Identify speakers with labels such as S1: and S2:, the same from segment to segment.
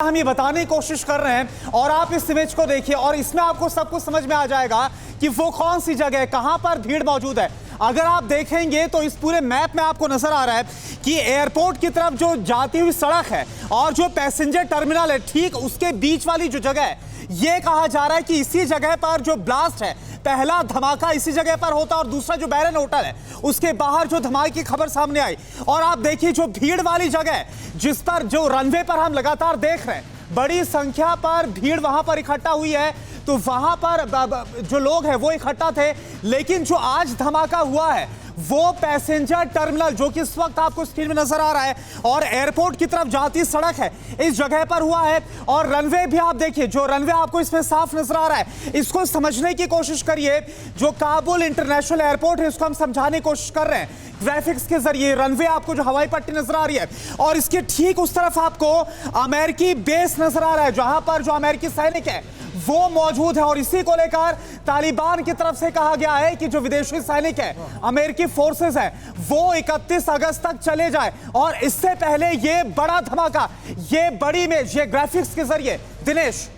S1: हम ये बताने की कोशिश कर रहे हैं और आप इस इमेज को देखिए और इसमें आपको सब कुछ समझ में आ जाएगा कि वो कौन सी जगह है, कहां पर भीड़ मौजूद है। अगर आप देखेंगे तो इस पूरे मैप में आपको नजर आ रहा है कि एयरपोर्ट की तरफ जो जाती हुई सड़क है और जो पैसेंजर टर्मिनल है, ठीक उसके बीच वाली जो जगह है, यह कहा जा रहा है कि इसी जगह पर जो ब्लास्ट है, पहला धमाका इसी जगह पर होता और दूसरा जो बैरन होटल है उसके बाहर जो धमाके की खबर सामने आई। और आप देखिए जो भीड़ वाली जगह है जिस पर जो रनवे पर हम लगातार देख रहे हैं, बड़ी संख्या पर भीड़ वहां पर इकट्ठा हुई है। तो वहां पर जो लोग हैं वो इकट्ठा थे, लेकिन जो आज धमाका हुआ है वो पैसेंजर टर्मिनल जो कि इस वक्त आपको स्क्रीन में नजर आ रहा है और एयरपोर्ट की तरफ जाती सड़क है, इस जगह पर हुआ है। और रनवे भी आप देखिए, जो रनवे आपको इसमें साफ नजर आ रहा है, इसको समझने की कोशिश करिए। जो काबुल इंटरनेशनल एयरपोर्ट है इसको हम समझाने की कोशिश कर रहे हैं ग्राफिक्स के जरिए। रनवे आपको जो हवाई पट्टी नजर आ रही है और इसके ठीक उस तरफ आपको अमेरिकी बेस नजर आ रहा है जहां पर जो अमेरिकी सैनिक है वो मौजूद है। और इसी को लेकर तालिबान की तरफ से कहा गया है कि जो विदेशी सैनिक है, अमेरिकी फोर्सेस हैं, वो 31 अगस्त तक चले जाए। और इससे पहले ये बड़ा धमाका, ये बड़ी इमेज, ये ग्राफिक्स के जरिए दिनेश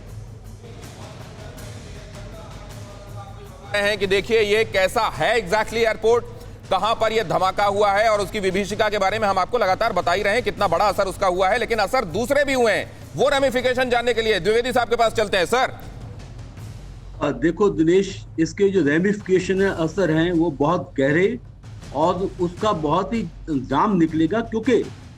S2: हैं कि देखिए ये कैसा है एग्जैक्टली एयरपोर्ट, कहां पर यह धमाका हुआ है और उसकी विभीषिका के बारे में हम आपको लगातार बता ही रहे हैं कितना बड़ा असर उसका हुआ है, लेकिन असर दूसरे भी हुए हैं। वो रेमिफिकेशन जानने के लिए द्विवेदी साहब के पास चलते हैं। सर
S3: देखो दिनेश, इसके जो रेमिफिकेशन है, असर हैं, वो बहुत गहरे और उसका बहुत ही इल्जाम निकलेगा, क्योंकि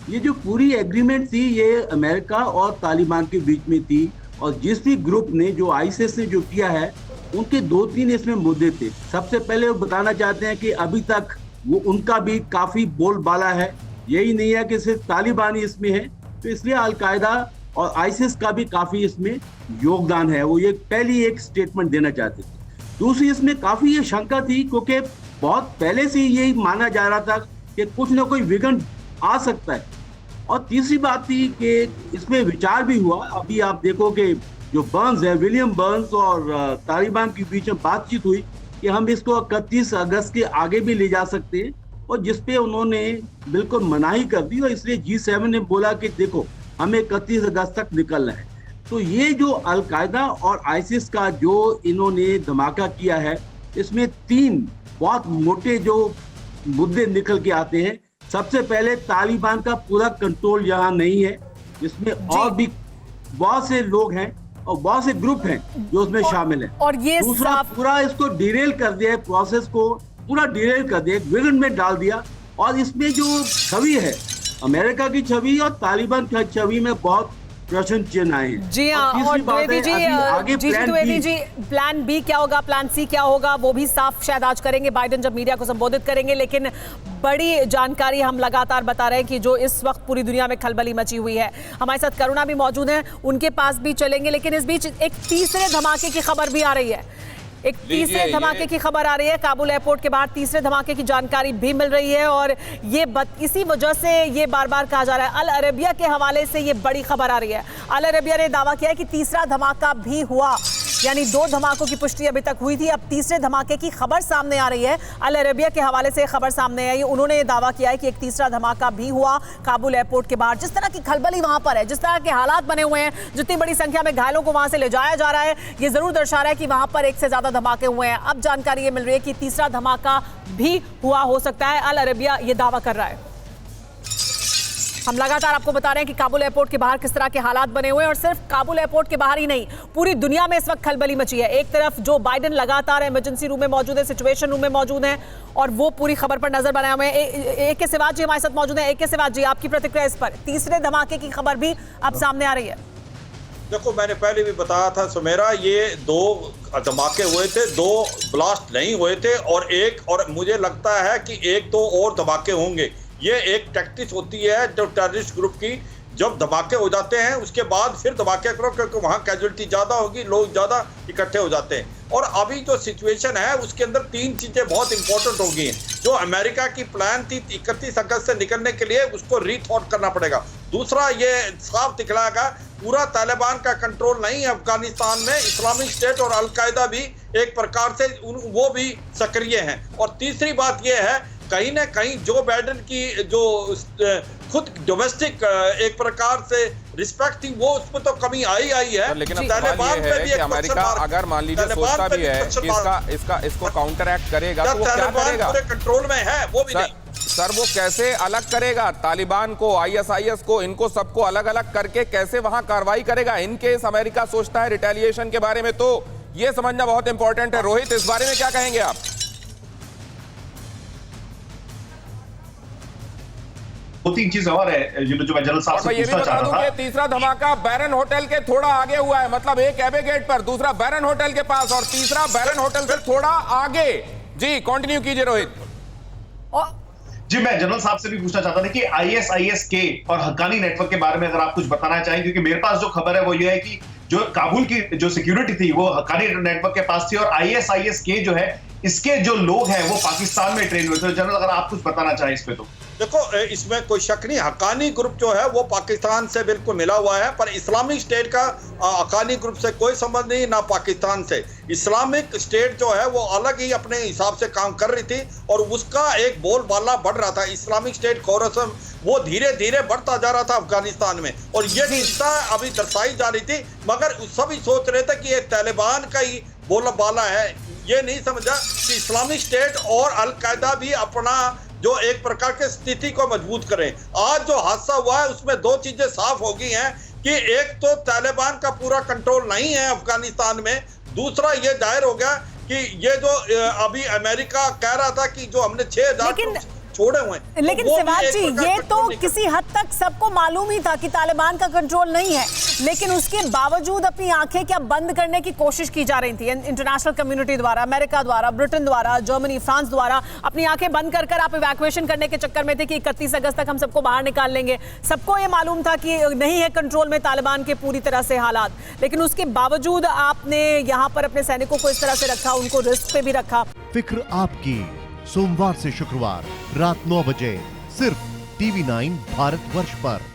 S3: ये जो पूरी एग्रीमेंट थी ये अमेरिका और तालिबान के बीच में थी। और जिस भी ग्रुप ने, जो आईएसआईएस ने जो किया है, उनके 2-3 इसमें मुद्दे थे। सबसे पहले वो बताना चाहते हैं कि अभी तक वो उनका भी काफी बोलबाला है, यही नहीं है कि सिर्फ तालिबान ही इसमें है, तो इसलिए अलकायदा और आईएसआईएस का भी काफी इसमें योगदान है। वो ये पहली एक स्टेटमेंट देना चाहते थे। दूसरी, इसमें काफी ये शंका थी क्योंकि बहुत पहले से यही माना जा रहा था कि कुछ ना कोई विघटन आ सकता है। और तीसरी बात थी कि इसमें विचार भी हुआ, अभी आप देखो कि जो बर्न्स है, विलियम बर्न्स और तालिबान के बीच में बातचीत हुई कि हम इसको 31 अगस्त के आगे भी ले जा सकते हैं, और जिसपे उन्होंने बिल्कुल मनाही कर दी। और इसलिए G7 ने बोला कि देखो हमें 31 अगस्त तक निकलना है। तो ये जो अलकायदा और आईएसआईएस का जो इन्होंने धमाका किया है, इसमें 3 बहुत मोटे जो मुद्दे निकल के आते हैं। सबसे पहले तालिबान का पूरा कंट्रोल यहाँ नहीं है, इसमें और भी बहुत से लोग हैं और बहुत से ग्रुप हैं जो उसमें शामिल हैं।
S4: और ये
S3: दूसरा, पूरा इसको डिरेल कर दिया, प्रोसेस को पूरा डिरेल कर दिया, विघटन में डाल दिया। और इसमें जो छवि है, अमेरिका की छवि और तालिबान की छवि में बहुत प्रश्न चिन्ह आए हैं।
S4: जी हाँ, और द्विवेदी जी प्लान बी क्या होगा, प्लान सी क्या होगा, वो भी साफ शायद आज करेंगे बाइडेन जब मीडिया को संबोधित करेंगे। लेकिन बड़ी जानकारी हम लगातार बता रहे हैं कि जो इस वक्त पूरी दुनिया में खलबली मची हुई है। हमारे साथ करुणा भी मौजूद है, उनके पास भी चलेंगे। लेकिन इस बीच एक तीसरे धमाके की खबर भी आ रही है, एक तीसरे धमाके की खबर आ रही है। काबुल एयरपोर्ट के बाहर तीसरे धमाके की जानकारी भी मिल रही है और ये इसी वजह से ये बार बार कहा जा रहा है, अल अरेबिया के हवाले से ये बड़ी खबर आ रही है। अल अरेबिया ने दावा किया है कि तीसरा धमाका भी हुआ, यानी 2 धमाकों की पुष्टि अभी तक हुई थी, अब तीसरे धमाके की खबर सामने आ रही है। अल अरेबिया के हवाले से खबर सामने आई, उन्होंने ये दावा किया है कि एक तीसरा धमाका भी हुआ काबुल एयरपोर्ट के बाहर। जिस तरह की खलबली वहां पर है, जिस तरह के हालात बने हुए हैं, जितनी बड़ी संख्या में घायलों को वहां से ले जाया जा रहा है, ये जरूर दर्शा रहा है कि वहां पर एक से ज्यादा धमाके हुए हैं। अब जानकारी ये मिल रही है कि तीसरा धमाका भी हुआ हो सकता है, अल अरेबिया ये दावा कर रहा है। हम लगातार आपको बता रहे हैं कि काबुल एयरपोर्ट के बाहर किस तरह के हालात बने हुए हैं, और सिर्फ काबुल एयरपोर्ट के बाहर ही नहीं, पूरी दुनिया में इस वक्त खलबली मची है। एक तरफ जो बाइडेन लगातार इमरजेंसी रूम में मौजूद है, सिचुएशन रूम में मौजूद है और वो पूरी खबर पर नजर बनाए हुए हैं। AK सिवाज जी हमारे साथ मौजूद है। AK सिवाज जी, आपकी प्रतिक्रिया इस पर, तीसरे धमाके की खबर भी अब सामने आ रही है।
S5: देखो, मैंने पहले भी बताया था सुमेरा, ये 2 धमाके हुए थे, 2 ब्लास्ट नहीं हुए थे, और मुझे लगता है कि 1-2 और धमाके होंगे। ये एक टैक्टिक्स होती है जो टेररिस्ट ग्रुप की, जब धमाके हो जाते हैं उसके बाद फिर धमाके करो, क्योंकि वहाँ कैजुअलिटी ज़्यादा होगी, लोग ज़्यादा इकट्ठे हो जाते हैं। और अभी जो सिचुएशन है उसके अंदर 3 चीज़ें बहुत इंपॉर्टेंट होगी। जो अमेरिका की प्लान थी 31 अगस्त से निकलने के लिए, उसको रीथॉट करना पड़ेगा। दूसरा, ये साफ दिखलाएगा पूरा तालिबान का कंट्रोल नहीं है अफगानिस्तान में, इस्लामिक स्टेट और अलकायदा भी एक प्रकार से वो भी सक्रिय हैं। और तीसरी बात यह है, कहीं ना कहीं जो बाइडेन की जो खुद डोमेस्टिक एक प्रकार से रिस्पेक्ट थी, वो उसमें तो कमी आई है।
S2: लेकिन अब
S5: तालिबान
S2: सवाल ये
S5: पे
S2: है
S5: भी
S2: कि
S5: एक
S2: अमेरिका अगर मान लीजिए सोचता भी है कि इसको काउंटर एक्ट करेगा तो वो क्या करेगा?
S5: पूरे कंट्रोल में है वो भी नहीं।
S2: सर वो कैसे अलग करेगा तालिबान को, ISIS को, इनको सबको अलग अलग करके कैसे वहां कार्रवाई करेगा? इन केस अमेरिका सोचता है रिटेलिएशन के बारे में, तो ये समझना बहुत इंपॉर्टेंट है। रोहित, इस बारे में क्या कहेंगे आप?
S6: दो तीन चीज और है जो मैं जनरल साहब से
S2: ये भी
S6: पूछना
S2: बता
S6: चाह
S2: दूं
S6: रहा
S2: कि
S6: था।
S2: तीसरा धमाका बैरन होटल के थोड़ा आगे हुआ है, मतलब एक एबे गेट पर, दूसरा बैरन होटल के पास और तीसरा बैरन होटल से थोड़ा आगे। जी कंटिन्यू कीजिए रोहित।
S6: जी मैं जनरल साहब से भी पूछना चाहता था कि ISIS के और हक्कानी नेटवर्क के बारे में अगर आप कुछ बताना चाहें, क्योंकि मेरे पास जो खबर है वो ये है कि जो काबुल की जो सिक्योरिटी थी वो हक्कानी नेटवर्क के पास थी, और ISIS के जो है इसके जो लोग हैं वो पाकिस्तान में ट्रेन हुए थे। जनरल अगर आप कुछ बताना चाहें इस पे तो।
S5: देखो इसमें कोई शक नहीं, हक्कानी ग्रुप जो है वो पाकिस्तान से बिल्कुल मिला हुआ है, पर इस्लामिक स्टेट का हक्कानी ग्रुप से कोई संबंध नहीं, ना पाकिस्तान से। इस्लामिक स्टेट जो है वो अलग ही अपने हिसाब से काम कर रही थी और उसका एक बोलबाला बढ़ रहा था। इस्लामिक स्टेट खोरसम वो धीरे धीरे बढ़ता जा रहा था अफगानिस्तान में, और ये चिंता अभी दर्शाई जा रही थी, मगर सभी सोच रहे थे कि ये तालिबान का ही बोलबाला है। ये नहीं समझा कि इस्लामिक स्टेट और अलकायदा भी अपना जो एक प्रकार की स्थिति को मजबूत करें। आज जो हादसा हुआ है उसमें दो चीजें साफ हो गई हैं कि एक तो तालिबान का पूरा कंट्रोल नहीं है अफगानिस्तान में, दूसरा ये जाहिर हो गया कि ये जो अभी अमेरिका कह रहा था कि जो हमने 6000 छोड़े हुए हैं,
S4: लेकिन शिवाजी ये तो किसी हद तक सबको मालूम ही था कि तालिबान का कंट्रोल नहीं है, लेकिन उसके बावजूद अपनी आंखें क्या बंद करने की कोशिश की जा रही थी इंटरनेशनल कम्युनिटी द्वारा, अमेरिका द्वारा, ब्रिटेन द्वारा, जर्मनी, फ्रांस द्वारा। अपनी आंखें बंद कर आप इवैक्यूएशन करने के चक्कर में थे कि 31 अगस्त तक हम सबको बाहर निकाल लेंगे। सबको ये मालूम था कि नहीं है कंट्रोल में तालिबान के पूरी तरह से हालात, लेकिन उसके बावजूद आपने यहाँ पर अपने सैनिकों को इस तरह से रखा, उनको रिस्क पे भी रखा।
S7: फिक्र आपकी, सोमवार से शुक्रवार रात 9 बजे सिर्फ TV9 भारतवर्ष पर।